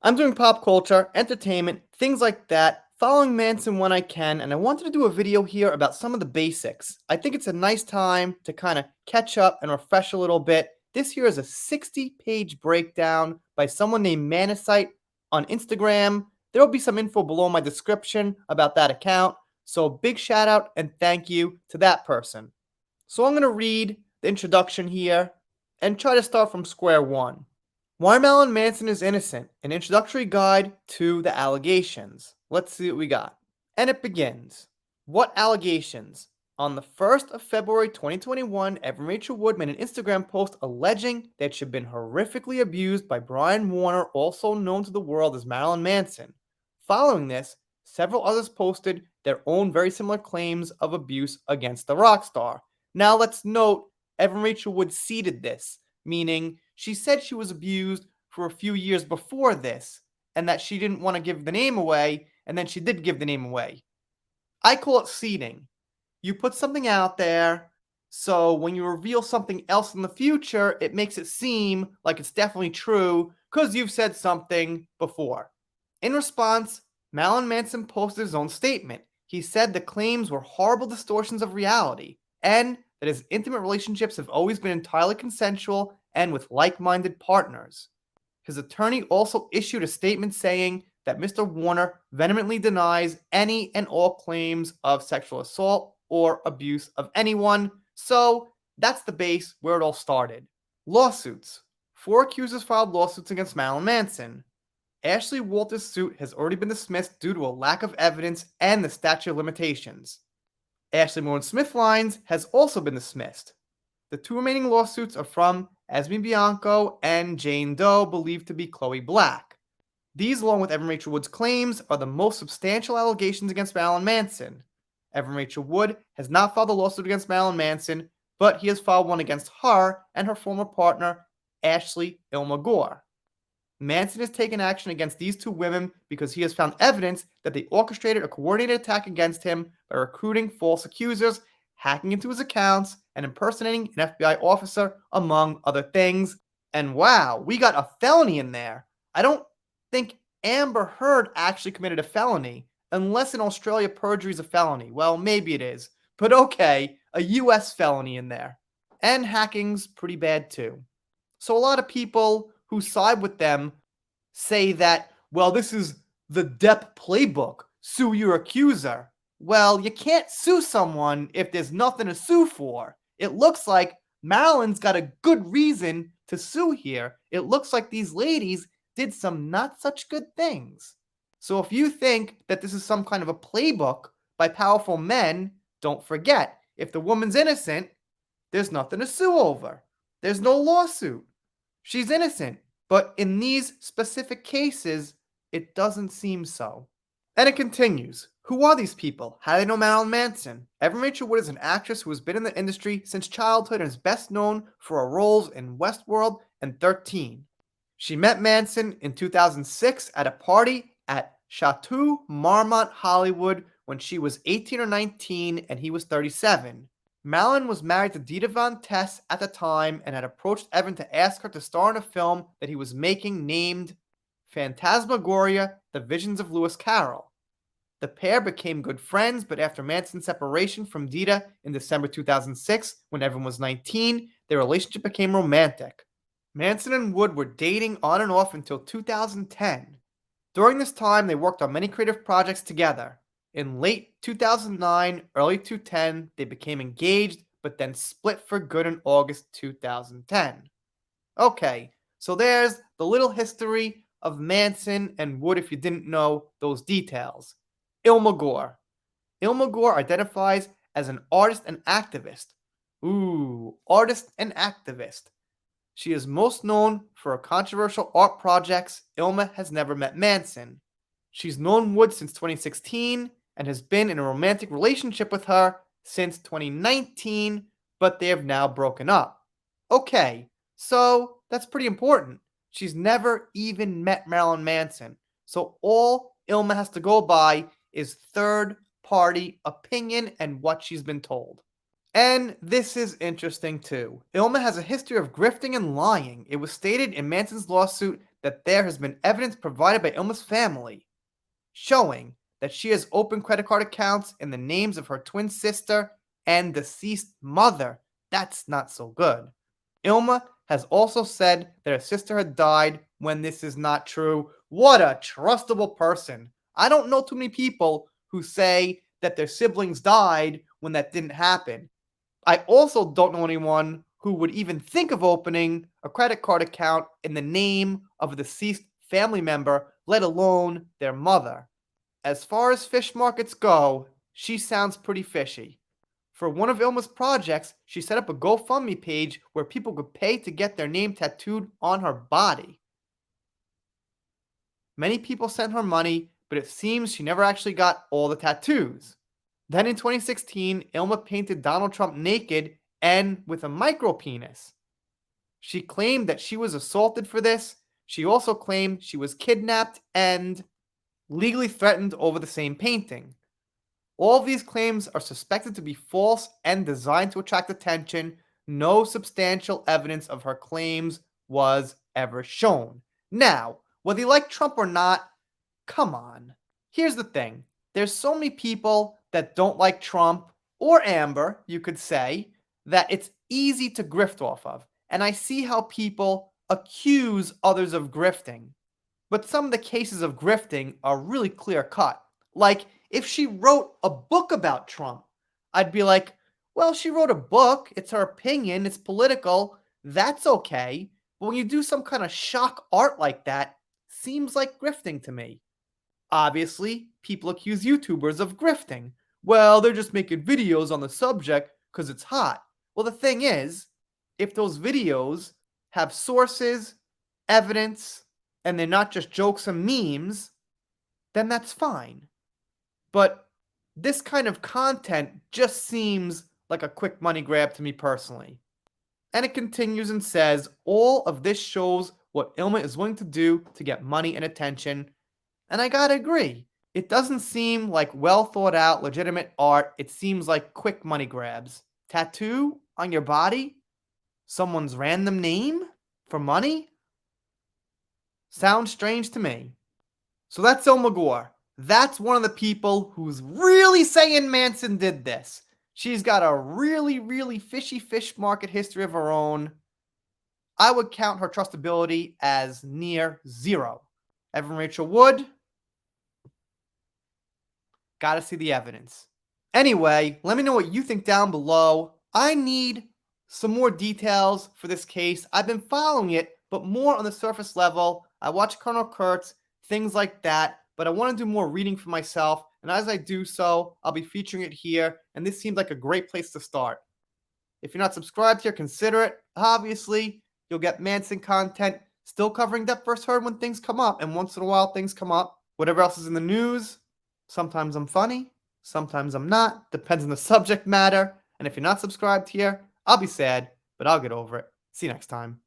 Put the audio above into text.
I'm doing pop culture, entertainment, things like that, following Manson when I can, and I wanted to do a video here about some of the basics. I think it's a nice time to kind of catch up and refresh a little bit. This here is a 60-page breakdown by someone named Manasite on Instagram. There will be some info below my description about that account, so big shout out and thank you to that person. So I'm going to read the introduction here and try to start from square one. Why Marilyn Manson is Innocent, an introductory guide to the allegations. Let's see what we got. And it begins. What allegations? On the 1st of February 2021, Evan Rachel Wood made an Instagram post alleging that she had been horrifically abused by Brian Warner, also known to the world as Marilyn Manson. Following this, several others posted their own very similar claims of abuse against the rock star. Now let's note, Evan Rachel Wood seeded this, meaning she said she was abused for a few years before this, and that she didn't want to give the name away, and then she did give the name away. I call it seeding. You put something out there, so when you reveal something else in the future, it makes it seem like it's definitely true because you've said something before. In response, Marilyn Manson posted his own statement. He said the claims were horrible distortions of reality, and that his intimate relationships have always been entirely consensual and with like-minded partners. His attorney also issued a statement saying that Mr. Warner vehemently denies any and all claims of sexual assault or abuse of anyone, so that's the base where it all started. Lawsuits. 4 accusers filed lawsuits against Marilyn Manson. Ashley Walters' suit has already been dismissed due to a lack of evidence and the statute of limitations. Ashley Moore Smithline's has also been dismissed. The 2 remaining lawsuits are from Esme Bianco and Jane Doe, believed to be Chloe Black. These, along with Evan Rachel Wood's claims, are the most substantial allegations against Marilyn Manson. Evan Rachel Wood has not filed a lawsuit against Marilyn Manson, but he has filed one against her and her former partner, Ashley Ilma Gore. Manson has taken action against these 2 women because he has found evidence that they orchestrated a coordinated attack against him by recruiting false accusers, hacking into his accounts, and impersonating an FBI officer, among other things. And wow, we got a felony in there. I don't think Amber Heard actually committed a felony, unless in Australia perjury is a felony. Well, maybe it is. But okay, a US felony in there. And hacking's pretty bad too. So a lot of people who side with them say that, well, this is the Depp playbook. Sue your accuser. Well, you can't sue someone if there's nothing to sue for. It looks like Marilyn's got a good reason to sue here. It looks like these ladies did some not such good things. So if you think that this is some kind of a playbook by powerful men, don't forget, if the woman's innocent, there's nothing to sue over. There's no lawsuit. She's innocent. But in these specific cases, it doesn't seem so. And it continues. Who are these people? How do they know Marilyn Manson? Evan Rachel Wood is an actress who has been in the industry since childhood and is best known for her roles in Westworld and 13. She met Manson in 2006 at a party at Chateau Marmont, Hollywood, when she was 18 or 19 and he was 37. Marilyn was married to Dita Von Tess at the time and had approached Evan to ask her to star in a film that he was making named Phantasmagoria: The Visions of Lewis Carroll. The pair became good friends, but after Manson's separation from Dita in December 2006, when Evan was 19, their relationship became romantic. Manson and Wood were dating on and off until 2010. During this time, they worked on many creative projects together. In late 2009, early 2010, they became engaged, but then split for good in August 2010. Okay, so there's the little history of Manson and Wood if you didn't know those details. Ilma Gore. Ilma Gore identifies as an artist and activist. Ooh, artist and activist. She is most known for her controversial art projects. Ilma has never met Manson. She's known Wood since 2016 and has been in a romantic relationship with her since 2019, but they have now broken up. Okay, so that's pretty important. She's never even met Marilyn Manson. So all Ilma has to go by is third-party opinion and what she's been told. And this is interesting too. Ilma has a history of grifting and lying. It was stated in Manson's lawsuit that there has been evidence provided by Ilma's family showing that she has open credit card accounts in the names of her twin sister and deceased mother. That's not so good. Ilma has also said that her sister had died when this is not true. What a trustable person. I don't know too many people who say that their siblings died when that didn't happen. I also don't know anyone who would even think of opening a credit card account in the name of a deceased family member, let alone their mother. As far as fish markets go, she sounds pretty fishy. For one of Ilma's projects, she set up a GoFundMe page where people could pay to get their name tattooed on her body. Many people sent her money, but it seems she never actually got all the tattoos. Then in 2016, Ilma painted Donald Trump naked and with a micro penis. She claimed that she was assaulted for this. She also claimed she was kidnapped and legally threatened over the same painting. All of these claims are suspected to be false and designed to attract attention. No substantial evidence of her claims was ever shown. Now, whether you like Trump or not, come on. Here's the thing. There's so many people that don't like Trump or Amber, you could say, that it's easy to grift off of. And I see how people accuse others of grifting. But some of the cases of grifting are really clear cut. Like, if she wrote a book about Trump, I'd be like, well, she wrote a book. It's her opinion. It's political. That's okay. But when you do some kind of shock art like that, seems like grifting to me. Obviously, people accuse YouTubers of grifting. Well, they're just making videos on the subject because it's hot. Well, the thing is, if those videos have sources, evidence, and they're not just jokes and memes, then that's fine. But this kind of content just seems like a quick money grab to me personally. And it continues and says, all of this shows what Ilma is willing to do to get money and attention. And I gotta agree. It doesn't seem like well thought out, legitimate art. It seems like quick money grabs. Tattoo on your body? Someone's random name? For money? Sounds strange to me. So that's Ilma Gore. That's one of the people who's really saying Manson did this. She's got a really, really fishy fish market history of her own. I would count her trustability as near zero. Evan Rachel Wood, gotta see the evidence. Anyway, let me know what you think down below. I need some more details for this case. I've been following it, but more on the surface level. I watch Colonel Kurtz, things like that, but I want to do more reading for myself. And as I do so, I'll be featuring it here. And this seems like a great place to start. If you're not subscribed here, consider it. Obviously, you'll get Manson content, still covering Death vs. Heard when things come up. And once in a while, things come up. Whatever else is in the news. Sometimes I'm funny. Sometimes I'm not. Depends on the subject matter. And if you're not subscribed here, I'll be sad, but I'll get over it. See you next time.